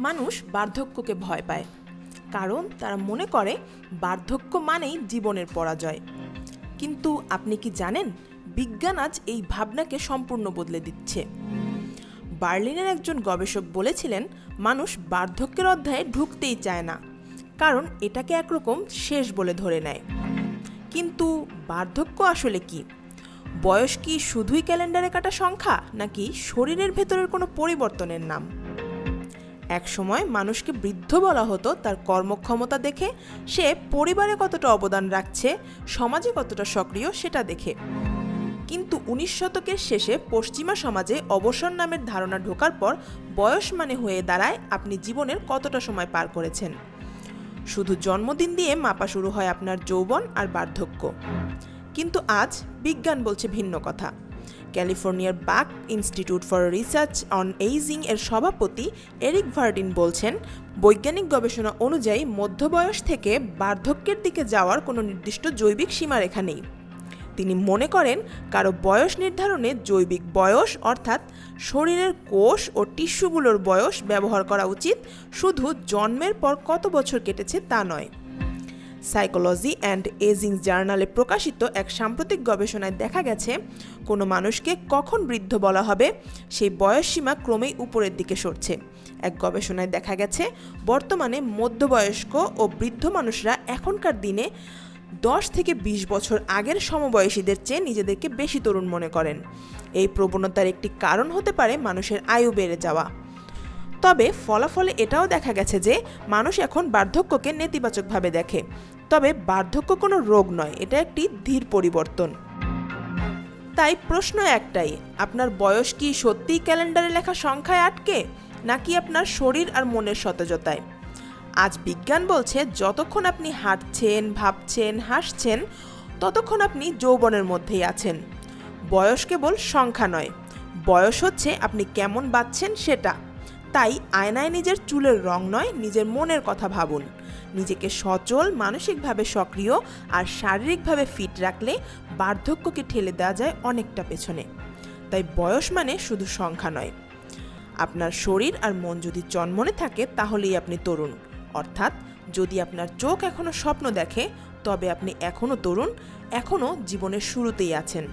মানুষ বার্ধক্যকে ভয় পায়, কারণ তারা মনে করে বার্ধক্য মানেই জীবনের পরাজয়। কিন্তু আপনি কি জানেন, বিজ্ঞান আজ এই ভাবনাকে সম্পূর্ণ বদলে দিচ্ছে। বার্লিনের একজন গবেষক বলেছিলেন, মানুষ বার্ধক্যের অধ্যায়ে ঢুকতেই চায় না, কারণ এটাকে একরকম শেষ বলে ধরে নেয়। কিন্তু বার্ধক্য আসলে কি? বয়স কি শুধুই ক্যালেন্ডারে কাটা সংখ্যা, নাকি শরীরের ভেতরের কোনো পরিবর্তনের নাম? এক সময় মানুষকে বৃদ্ধ বলা হতো তার কর্মক্ষমতা দেখে, সে পরিবারে কতটা অবদান রাখছে, সমাজে কতটা সক্রিয় সেটা দেখে। কিন্তু 19 শতকের শেষে পশ্চিমা সমাজে অবসর নামের ধারণা ঢোকার পর বয়স মানে হয়ে দাঁড়ায় আপনি জীবনের কতটা সময় পার করেছেন। শুধু জন্মদিন দিয়ে মাপা শুরু হয় আপনার যৌবন আর বার্ধক্য। কিন্তু আজ বিজ্ঞান বলছে ভিন্ন কথা। ক্যালিফোর্নিয়ার বাক institute for research on ageing এর সভাপতি এরিক ভার্ডিন বলছেন, বৈজ্ঞানিক গবেষণা অনুযায়ী মধ্যবয়স থেকে বার্ধক্যের দিকে যাওয়ার কোনো নির্দিষ্ট জৈবিক সীমারেখা নেই। তিনি মনে করেন, কারো বয়স নির্ধারণে জৈবিক বয়স অর্থাৎ শরীরের কোষ ও টিস্যুগুলোর বয়স ব্যবহার করা উচিত, শুধু জন্মের পর কত বছর কেটেছে তা নয়। সাইকোলজি অ্যান্ড এজিং জার্নালে প্রকাশিত এক সাম্প্রতিক গবেষণায় দেখা গেছে, কোনো মানুষকে কখন বৃদ্ধ বলা হবে সেই বয়সসীমা ক্রমেই উপরের দিকে সরছে। এক গবেষণায় দেখা গেছে, বর্তমানে মধ্যবয়স্ক ও বৃদ্ধ মানুষরা এখনকার দিনে 10 থেকে 20 বছর আগের সমবয়সীদের চেয়ে নিজেদেরকে বেশি তরুণ মনে করেন। এই প্রবণতার একটি কারণ হতে পারে মানুষের আয়ু বেড়ে যাওয়া। তবে ফলাফলে এটাও দেখা গেছে যে মানুষ এখন বার্ধক্যকে নেতিবাচকভাবে দেখে। তবে বার্ধক্য কোনো রোগ নয়, এটা একটি ধীর পরিবর্তন। তাই প্রশ্ন একটাই, আপনার বয়স কি সত্যিই ক্যালেন্ডারে লেখা সংখ্যায় আটকে, নাকি আপনার শরীর আর মনের সতেজতায়? আজ বিজ্ঞান বলছে, যতক্ষণ আপনি হাঁটছেন, ভাবছেন, হাসছেন, ততক্ষণ আপনি যৌবনের মধ্যেই আছেন। বয়স কেবল সংখ্যা নয়, বয়স হচ্ছে আপনি কেমন বাঁচছেন সেটা। তাই আয়নায় নিজের চুলের রং নয়, নিজের মনের কথা ভাবুন। নিজেকে সচল, মানসিকভাবে সক্রিয় আর শারীরিকভাবে ফিট রাখলে বার্ধক্যকে ঠেলে দেওয়া যায় অনেকটা পেছনে। তাই বয়স মানে শুধু সংখ্যা নয়। আপনার শরীর আর মন যদি চনমনে থাকে, তাহলেই আপনি তরুণ। অর্থাৎ যদি আপনার চোখ এখনো স্বপ্ন দেখে, তবে আপনি এখনো তরুণ, এখনো জীবনের শুরুতেই আছেন।